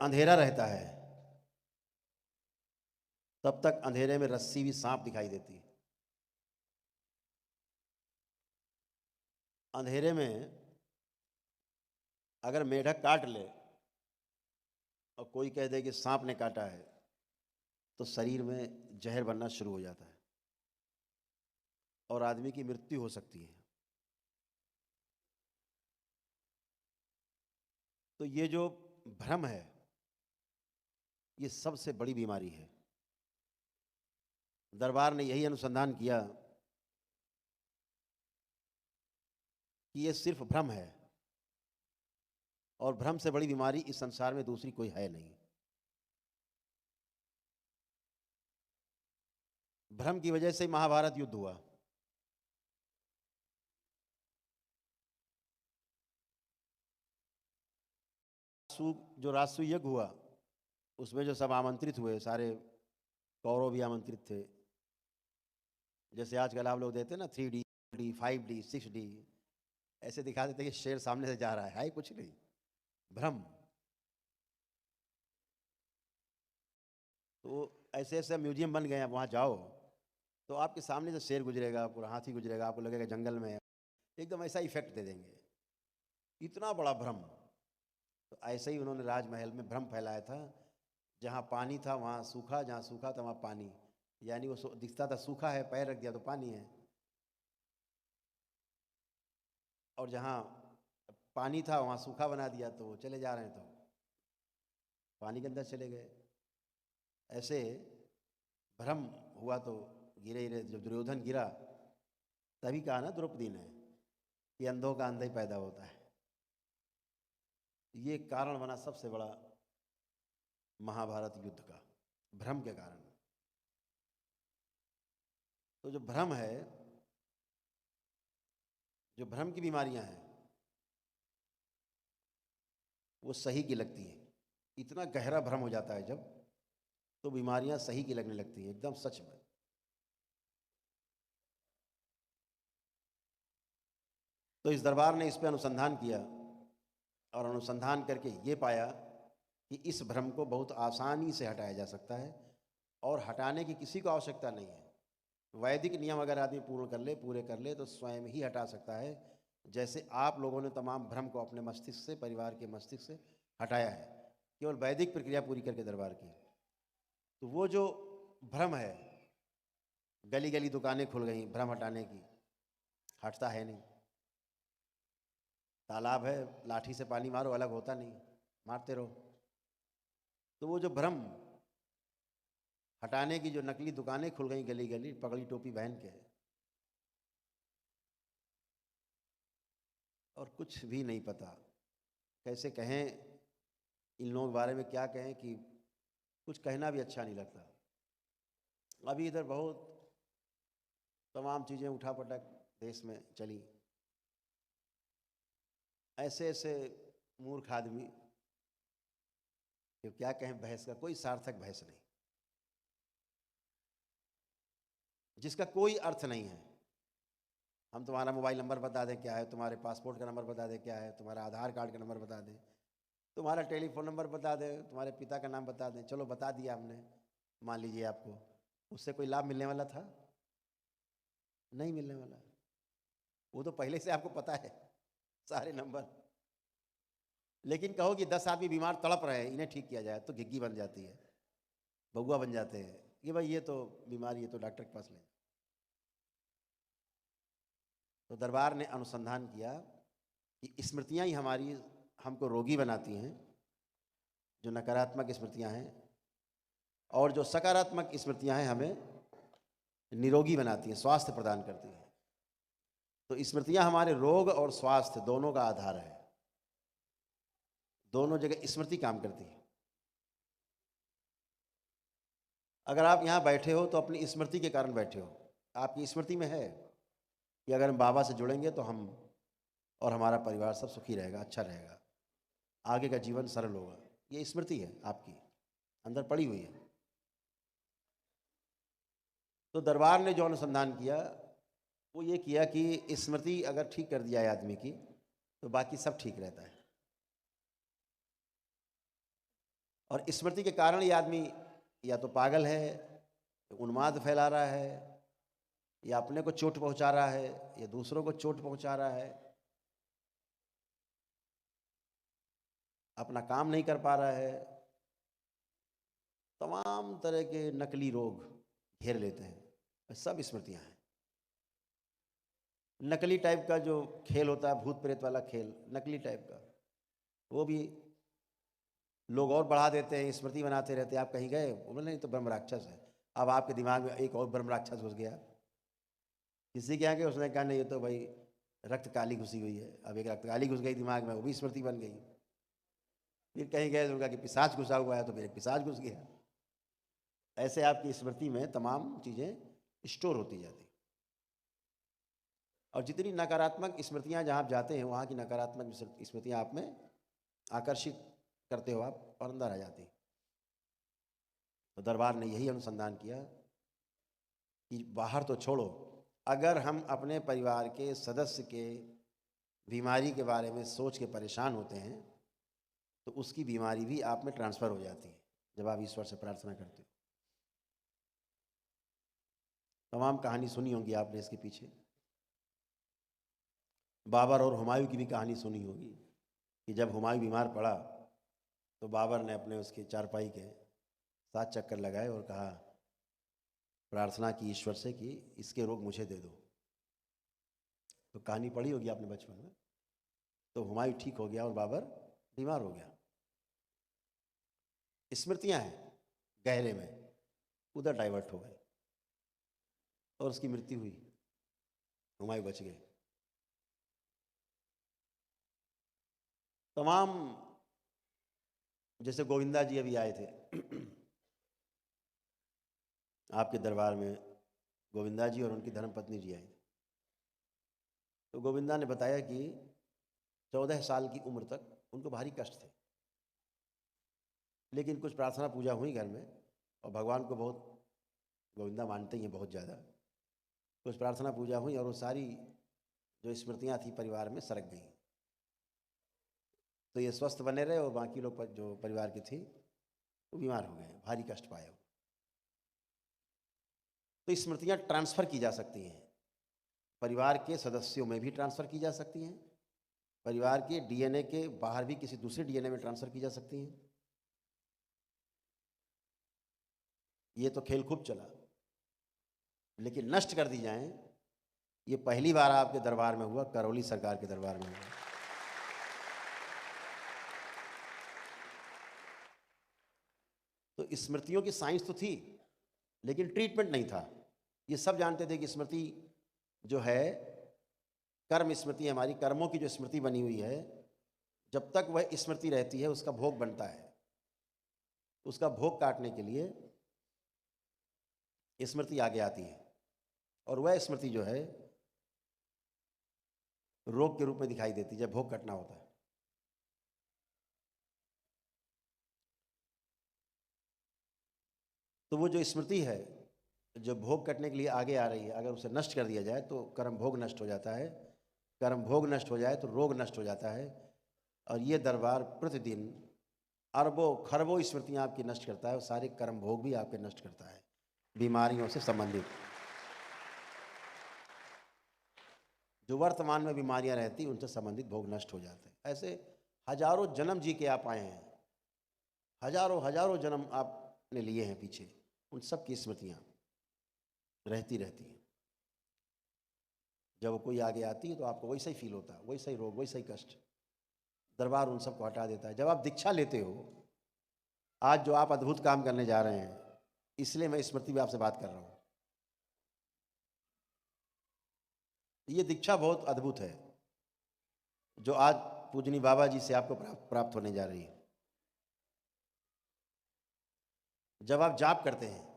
अंधेरा रहता है तब तक अंधेरे में रस्सी भी सांप दिखाई देती है। अंधेरे में अगर मेढक काट ले और कोई कह दे कि सांप ने काटा है तो शरीर में जहर बनना शुरू हो जाता है और आदमी की मृत्यु हो सकती है। तो ये जो भ्रम है ये सबसे बड़ी बीमारी है। दरबार ने यही अनुसंधान किया कि ये सिर्फ भ्रम है और भ्रम से बड़ी बीमारी इस संसार में दूसरी कोई है नहीं। भ्रम की वजह से महाभारत युद्ध हुआ। जो राजसूय यज्ञ हुआ उसमें जो सब आमंत्रित हुए, सारे कौरव भी आमंत्रित थे। जैसे आजकल आप लोग देते हैं ना 3D 5D 6D, ऐसे दिखा देते कि शेर सामने से जा रहा है कुछ नहीं, भ्रम। तो ऐसे ऐसे म्यूजियम बन गए हैं, वहाँ जाओ तो आपके सामने से शेर गुजरेगा, पूरा हाथी गुजरेगा, आपको लगेगा जंगल में है, एकदम ऐसा इफेक्ट दे देंगे। इतना बड़ा भ्रम। तो ऐसे ही उन्होंने राजमहल में भ्रम फैलाया था, जहाँ पानी था वहाँ सूखा, जहाँ सूखा था वहाँ पानी, यानी वो दिखता था सूखा है, पैर रख दिया तो पानी है, और जहाँ पानी था वहाँ सूखा बना दिया तो वो चले जा रहे हैं, तो पानी के अंदर चले गए। ऐसे भ्रम हुआ तो गिरे गिरे। जब दुर्योधन गिरा तभी कहा ना द्रौपदी ने कि अंधों का अंधा ही पैदा होता है। ये कारण बना सबसे बड़ा महाभारत युद्ध का, भ्रम के कारण। तो जो भ्रम है, जो भ्रम की बीमारियां हैं वो सही की लगती है। इतना गहरा भ्रम हो जाता है जब, तो बीमारियां सही की लगने लगती हैं, एकदम सच में। तो इस दरबार ने इस पे अनुसंधान किया और अनुसंधान करके ये पाया कि इस भ्रम को बहुत आसानी से हटाया जा सकता है और हटाने की किसी को आवश्यकता नहीं है। वैदिक नियम अगर आदमी पूरे कर ले तो स्वयं ही हटा सकता है। जैसे आप लोगों ने तमाम भ्रम को अपने मस्तिष्क से, परिवार के मस्तिष्क से हटाया है, केवल वैदिक प्रक्रिया पूरी करके दरबार की। तो वो जो भ्रम है, गली गली दुकानें खुल गई भ्रम हटाने की, हटता है नहीं। तालाब है, लाठी से पानी मारो अलग होता नहीं, मारते रहो। तो वो जो भ्रम हटाने की जो नकली दुकानें खुल गई गली गली, पगड़ी टोपी पहन के, और कुछ भी नहीं पता। कैसे कहें इन लोगों के बारे में, क्या कहें कि कुछ कहना भी अच्छा नहीं लगता। अभी इधर बहुत तमाम चीज़ें उठापटक देश में चली, ऐसे ऐसे मूर्ख आदमी कि क्या कहें, बहस का कोई सार्थक बहस नहीं, जिसका कोई अर्थ नहीं है। हम तुम्हारा मोबाइल नंबर बता दें क्या है, तुम्हारे पासपोर्ट का नंबर बता दें क्या है, तुम्हारा आधार कार्ड का नंबर बता दें, तुम्हारा टेलीफोन नंबर बता दें, तुम्हारे पिता का नाम बता दें, चलो बता दिया हमने, मान लीजिए आपको, उससे कोई लाभ मिलने वाला था? नहीं मिलने वाला। वो तो पहले से आपको पता है सारे नंबर। लेकिन कहो कि 10 आदमी बीमार तड़प रहे हैं, इन्हें ठीक किया जाए, तो घिग्गी बन जाती है, बउआ बन जाते हैं कि भाई ये तो बीमारी है, तो डॉक्टर के पास ले। तो दरबार ने अनुसंधान किया कि स्मृतियां ही हमारी, हमको रोगी बनाती हैं, जो नकारात्मक स्मृतियां हैं, और जो सकारात्मक स्मृतियां हैं हमें निरोगी बनाती हैं, स्वास्थ्य प्रदान करती हैं। तो स्मृतियां हमारे रोग और स्वास्थ्य दोनों का आधार है। दोनों जगह स्मृति काम करती है। अगर आप यहाँ बैठे हो तो अपनी स्मृति के कारण बैठे हो। आपकी स्मृति में है कि अगर हम बाबा से जुड़ेंगे तो हम और हमारा परिवार सब सुखी रहेगा, अच्छा रहेगा, आगे का जीवन सरल होगा। ये स्मृति है, आपकी अंदर पड़ी हुई है। तो दरबार ने जो अनुसंधान किया वो ये किया कि स्मृति अगर ठीक कर दिया है आदमी की, तो बाकी सब ठीक रहता है। और स्मृति के कारण ये आदमी या तो पागल है, उन्माद फैला रहा है, या अपने को चोट पहुंचा रहा है, या दूसरों को चोट पहुंचा रहा है, अपना काम नहीं कर पा रहा है। तमाम तरह के नकली रोग घेर लेते हैं, सब स्मृतियां हैं। नकली टाइप का जो खेल होता है, भूत प्रेत वाला खेल, नकली टाइप का, वो भी लोग और बढ़ा देते हैं, स्मृति बनाते रहते हैं। आप कहीं गए, बोले नहीं तो ब्रह्म राक्षस है, अब आपके दिमाग में एक और ब्रह्म राक्षस घुस गया। किसी के यहाँ गए, उसने कहा नहीं ये तो भाई रक्त काली घुसी हुई है, अब एक रक्त काली घुस गई दिमाग में, वो भी स्मृति बन गई। फिर कहीं गए तो उनका कि पिशाच घुसा हुआ है, तो फिर एक पिशाच घुस गया। ऐसे आपकी स्मृति में तमाम चीज़ें स्टोर होती जाती। और जितनी नकारात्मक स्मृतियाँ जहाँ आप जाते हैं, वहाँ की नकारात्मक स्मृतियाँ आप में आकर्षित करते हो आप, और अंदर आ जाती। तो दरबार ने यही अनुसंधान किया कि बाहर तो छोड़ो, अगर हम अपने परिवार के सदस्य के बीमारी के बारे में सोच के परेशान होते हैं, तो उसकी बीमारी भी आप में ट्रांसफ़र हो जाती है जब आप ईश्वर से प्रार्थना करते हो। तमाम कहानी सुनी होगी आपने इसके पीछे। बाबर और हुमायूं की भी कहानी सुनी होगी कि जब हुमायूं बीमार पड़ा तो बाबर ने अपने उसके चारपाई के 7 चक्कर लगाए और कहा, प्रार्थना की ईश्वर से कि इसके रोग मुझे दे दो। तो कहानी पढ़ी होगी आपने बचपन में। तो हुमायूं ठीक हो गया और बाबर बीमार हो गया। स्मृतियां हैं गहरे में, उधर डाइवर्ट हो गए और उसकी मृत्यु हुई, हुमायूं बच गए। तमाम, जैसे गोविंदा जी अभी आए थे आपके दरबार में, गोविंदा जी और उनकी धर्मपत्नी जी आई। तो गोविंदा ने बताया कि 14 साल की उम्र तक उनको भारी कष्ट थे, लेकिन कुछ प्रार्थना पूजा हुई घर में, और भगवान को बहुत गोविंदा मानते ही हैं बहुत ज़्यादा। कुछ प्रार्थना पूजा हुई और वो सारी जो स्मृतियाँ थी परिवार में सरक गई। तो ये स्वस्थ बने रहे और बाकी लोग जो परिवार की थी वो बीमार हो गए, भारी कष्ट पाया। तो स्मृतियाँ ट्रांसफ़र की जा सकती हैं, परिवार के सदस्यों में भी ट्रांसफ़र की जा सकती हैं, परिवार के डीएनए के बाहर भी किसी दूसरे डीएनए में ट्रांसफ़र की जा सकती हैं। ये तो खेल खूब चला, लेकिन नष्ट कर दी जाएं, ये पहली बार आपके दरबार में हुआ, करौली सरकार के दरबार में हुआ। तो स्मृतियों की साइंस तो थी, लेकिन ट्रीटमेंट नहीं था। ये सब जानते थे कि स्मृति जो है, कर्म स्मृति, हमारी कर्मों की जो स्मृति बनी हुई है, जब तक वह स्मृति रहती है उसका भोग बनता है। उसका भोग काटने के लिए स्मृति आगे आती है, और वह स्मृति जो है रोग के रूप में दिखाई देती है जब भोग कटना होता है। तो वो जो स्मृति है जो भोग कटने के लिए आगे आ रही है, अगर उसे नष्ट कर दिया जाए तो कर्म भोग नष्ट हो जाता है, कर्म भोग नष्ट हो जाए तो रोग नष्ट हो जाता है। और ये दरबार प्रतिदिन अरबों खरबों स्मृतियाँ आपकी नष्ट करता है, और सारे कर्म भोग भी आपके नष्ट करता है, बीमारियों से संबंधित। जो वर्तमान में बीमारियां रहती उनसे संबंधित भोग नष्ट हो जाते हैं। ऐसे हजारों जन्म जी के आप आए हैं, हजारों हजारों जन्म आपने लिए हैं पीछे, उन सब की स्मृतियाँ रहती रहती हैं। जब कोई आगे आती है तो आपको वैसा ही फील होता है, वैसा ही रोग, वैसा ही कष्ट। दरबार उन सबको हटा देता है। जब आप दीक्षा लेते हो, आज जो आप अद्भुत काम करने जा रहे हैं, इसलिए मैं स्मृति में आपसे बात कर रहा हूँ। ये दीक्षा बहुत अद्भुत है जो आज पूजनी बाबा जी से आपको प्राप्त होने जा रही है। जब आप जाप करते हैं,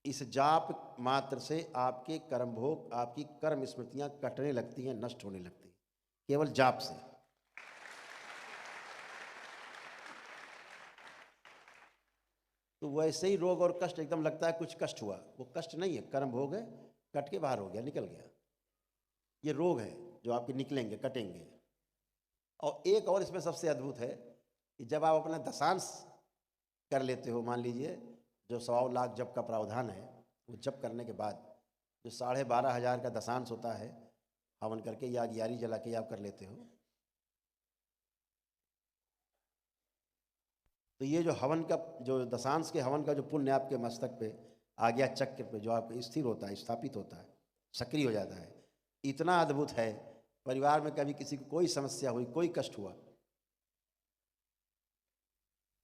इस जाप मात्र से आपके कर्म भोग, आपकी कर्म स्मृतियां कटने लगती हैं, नष्ट होने लगती हैं, केवल जाप से। तो वैसे ही रोग और कष्ट एकदम लगता है कुछ कष्ट हुआ, वो कष्ट नहीं है, कर्म भोग है, कट के बाहर हो गया, निकल गया। ये रोग है जो आपके निकलेंगे, कटेंगे। और एक और इसमें सबसे अद्भुत है, कि जब आप अपना दशांश कर लेते हो, मान लीजिए जो 1.25 लाख जब का प्रावधान है, वो जब करने के बाद जो 12,500 का दशांश होता है, हवन करके या अगियारी जला के आप कर लेते हो, तो ये जो हवन का, जो दशांश के हवन का जो पुण्य आपके मस्तक पे आज्ञा चक्र पे जो आपके स्थिर होता है, स्थापित होता है, सक्रिय हो जाता है, इतना अद्भुत है। परिवार में कभी किसी को कोई समस्या हुई, कोई कष्ट हुआ,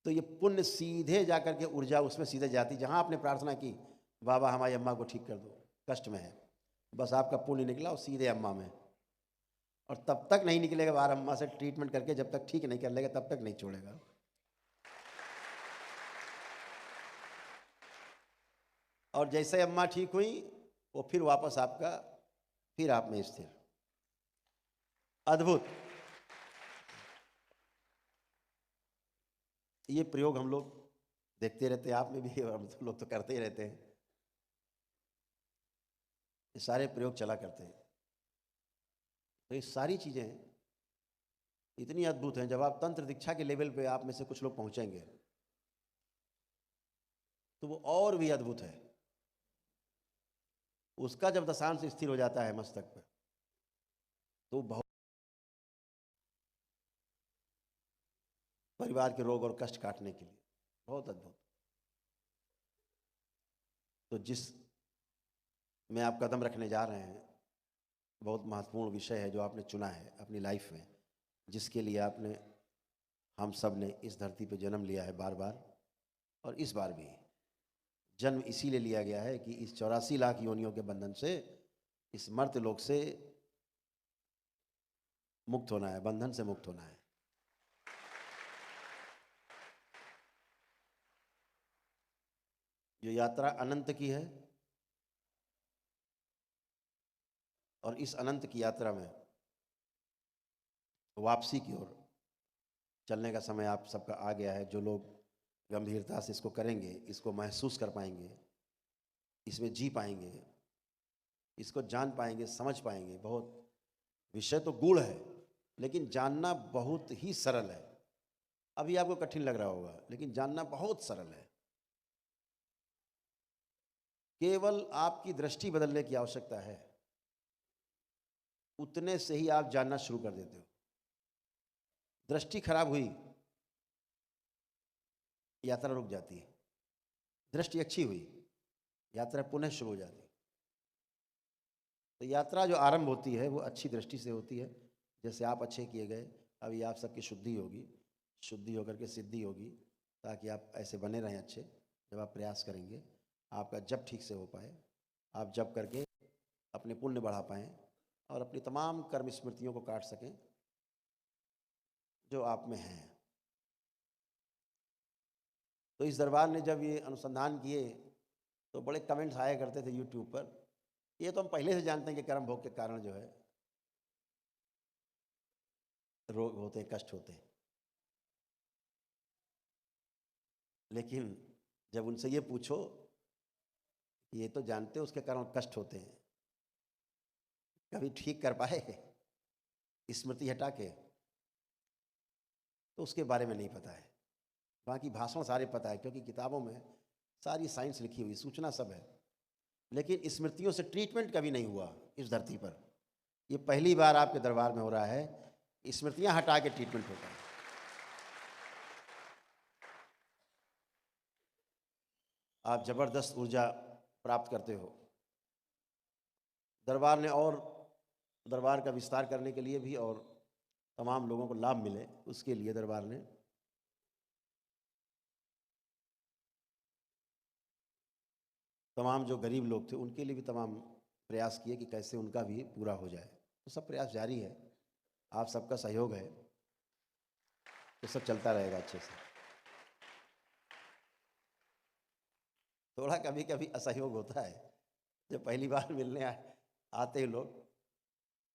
तो ये पुण्य सीधे जाकर के ऊर्जा उसमें सीधे जाती। जहाँ आपने प्रार्थना की बाबा हमारी अम्मा को ठीक कर दो, कष्ट में है, बस आपका पुण्य निकला और सीधे अम्मा में, और तब तक नहीं निकलेगा बाहर। अम्मा से ट्रीटमेंट करके जब तक ठीक नहीं कर लेगा तब तक नहीं छोड़ेगा। और जैसे अम्मा ठीक हुई वो फिर वापस आपका, फिर आप में स्थिर। अद्भुत। ये प्रयोग हम लोग देखते रहते हैं, आप में भी, और हम लोग तो करते ही रहते हैं। ये सारे प्रयोग चला करते हैं। तो ये सारी चीज़ें इतनी अद्भुत हैं। जब आप तंत्र दीक्षा के लेवल पे आप में से कुछ लोग पहुंचेंगे तो वो और भी अद्भुत है। उसका जब दशांश स्थिर हो जाता है मस्तक पर, तो बहुत परिवार के रोग और कष्ट काटने के लिए बहुत अद्भुत। तो जिस में आप कदम रखने जा रहे हैं, बहुत महत्वपूर्ण विषय है जो आपने चुना है अपनी लाइफ में, जिसके लिए आपने, हम सब ने इस धरती पे जन्म लिया है बार बार, और इस बार भी जन्म इसीलिए लिया गया है कि इस 84 लाख योनियों के बंधन से, इस मर्त्य लोक से मुक्त होना है, बंधन से मुक्त होना है। जो यात्रा अनंत की है, और इस अनंत की यात्रा में वापसी की ओर चलने का समय आप सबका आ गया है। जो लोग गंभीरता से इसको करेंगे, इसको महसूस कर पाएंगे, इसमें जी पाएंगे, इसको जान पाएंगे, समझ पाएंगे। बहुत विषय तो गूढ़ है, लेकिन जानना बहुत ही सरल है। अभी आपको कठिन लग रहा होगा, लेकिन जानना बहुत सरल है। केवल आपकी दृष्टि बदलने की आवश्यकता है, उतने से ही आप जानना शुरू कर देते हो। दृष्टि खराब हुई, यात्रा रुक जाती है। दृष्टि अच्छी हुई, यात्रा पुनः शुरू हो जाती है। तो यात्रा जो आरंभ होती है वो अच्छी दृष्टि से होती है। जैसे आप अच्छे किए गए, अभी आप सबकी शुद्धि होगी, शुद्धि होकर के सिद्धि होगी, ताकि आप ऐसे बने रहें अच्छे। जब आप प्रयास करेंगे, आपका जप ठीक से हो पाए, आप जप करके अपने पुण्य बढ़ा पाएँ और अपनी तमाम कर्म स्मृतियों को काट सकें जो आप में हैं। तो इस दरबार ने जब ये अनुसंधान किए तो बड़े कमेंट्स आया करते थे यूट्यूब पर। ये तो हम पहले से जानते हैं कि कर्म भोग के कारण जो है रोग होते हैं, कष्ट होते हैं, लेकिन जब उनसे ये पूछो, ये तो जानते हो उसके कारण कष्ट होते हैं, कभी ठीक कर पाए स्मृति हटा के? तो उसके बारे में नहीं पता है। बाकी भाषण सारे पता है, क्योंकि किताबों में सारी साइंस लिखी हुई, सूचना सब है, लेकिन स्मृतियों से ट्रीटमेंट कभी नहीं हुआ इस धरती पर। ये पहली बार आपके दरबार में हो रहा है, स्मृतियां हटा के ट्रीटमेंट होता है। आप जबरदस्त ऊर्जा प्राप्त करते हो। दरबार ने और दरबार का विस्तार करने के लिए भी, और तमाम लोगों को लाभ मिले उसके लिए दरबार ने तमाम जो गरीब लोग थे उनके लिए भी तमाम प्रयास किए कि कैसे उनका भी पूरा हो जाए। तो सब प्रयास जारी है, आप सबका सहयोग है, तो सब चलता रहेगा अच्छे से। थोड़ा कभी कभी असहयोग होता है, जब पहली बार मिलने आते हैं लोग,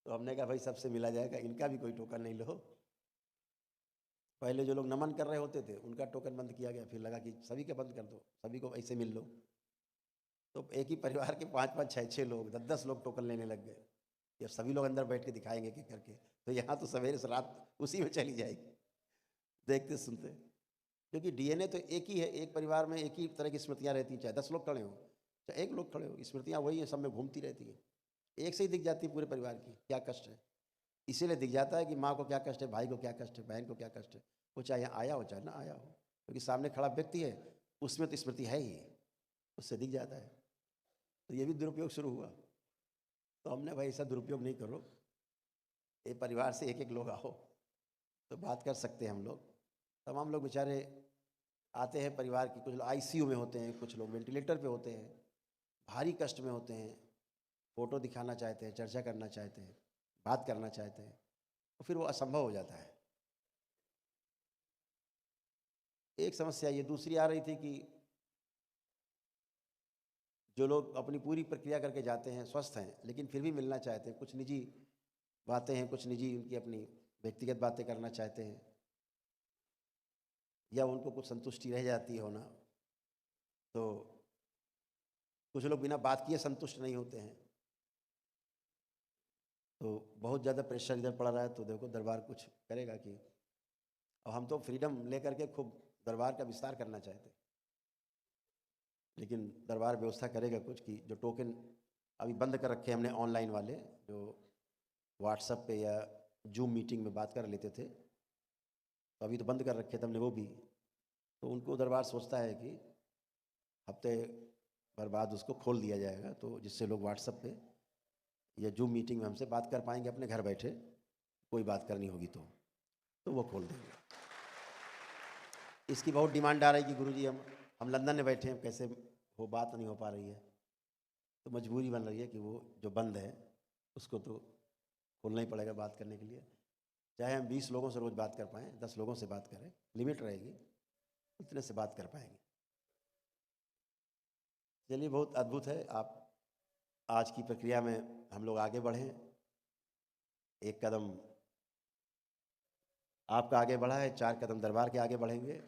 तो हमने कहा भाई सबसे मिला जाएगा, इनका भी कोई टोकन नहीं लो। पहले जो लोग नमन कर रहे होते थे उनका टोकन बंद किया गया, फिर लगा कि सभी के बंद कर दो, सभी को ऐसे मिल लो। तो एक ही परिवार के 5-5, 6-6 लोग, 10-10 लोग टोकन लेने लग गए। ये सभी लोग अंदर बैठ के दिखाएंगे कि करके, तो यहाँ तो सवेरे से रात उसी में चली जाएगी। देखते सुनते, क्योंकि डीएनए तो एक ही है, एक परिवार में एक ही तरह की स्मृतियाँ रहती हैं, चाहे 10 लोग खड़े हों, चाहे 1 लोग खड़े हो, स्मृतियाँ वही हैं, सब में घूमती रहती हैं। एक से ही दिख जाती है पूरे परिवार की क्या कष्ट है। इसीलिए दिख जाता है कि माँ को क्या कष्ट है, भाई को क्या कष्ट है, बहन को क्या कष्ट है, वो चाहे यहाँ आया हो चाहे ना आया हो, क्योंकि सामने खड़ा व्यक्ति है, उसमें तो स्मृति है ही, उससे दिख जाता है। तो ये भी दुरुपयोग शुरू हुआ, तो हमने भाई ऐसा दुरुपयोग नहीं करो, ये परिवार से 1-1 लोग आओ तो बात कर सकते हैं हम लोग। तमाम लोग बेचारे आते हैं परिवार की, कुछ लोग आईसीयू में होते हैं, कुछ लोग वेंटिलेटर पे होते हैं, भारी कष्ट में होते हैं, फ़ोटो दिखाना चाहते हैं, चर्चा करना चाहते हैं, बात करना चाहते हैं, तो फिर वो असंभव हो जाता है। एक समस्या ये दूसरी आ रही थी कि जो लोग अपनी पूरी प्रक्रिया करके जाते हैं, स्वस्थ हैं, लेकिन फिर भी मिलना चाहते हैं, कुछ निजी बातें हैं, कुछ निजी उनकी अपनी व्यक्तिगत बातें करना चाहते हैं, या उनको कुछ संतुष्टि रह जाती है होना, तो कुछ लोग बिना बात किए संतुष्ट नहीं होते हैं। तो बहुत ज़्यादा प्रेशर इधर पड़ रहा है, तो देखो दरबार कुछ करेगा कि, और हम तो फ्रीडम लेकर के खूब दरबार का विस्तार करना चाहते हैं, लेकिन दरबार व्यवस्था करेगा कुछ कि जो टोकन अभी बंद कर रखे हैं हमने ऑनलाइन वाले, जो व्हाट्सएप पे या जूम मीटिंग में बात कर लेते थे, तो अभी तो बंद कर रखे थे हमने वो भी। तो उनको दरबार सोचता है कि हफ्ते भर बाद उसको खोल दिया जाएगा, तो जिससे लोग व्हाट्सएप पे या जूम मीटिंग में हमसे बात कर पाएंगे अपने घर बैठे, कोई बात करनी होगी तो वो खोल देंगे। इसकी बहुत डिमांड आ रही है कि गुरुजी हम लंदन में बैठे हैं, कैसे वो बात नहीं हो पा रही है, तो मजबूरी बन रही है कि वो जो बंद है उसको तो खोलना ही पड़ेगा बात करने के लिए। चाहे हम 20 लोगों से रोज़ बात कर पाएँ, 10 लोगों से बात करें, लिमिट रहेगी, उतने से बात कर पाएंगे। चलिए, बहुत अद्भुत है, आप आज की प्रक्रिया में हम लोग आगे बढ़ें। एक कदम आपका आगे बढ़ा है, 4 कदम दरबार के आगे बढ़ेंगे।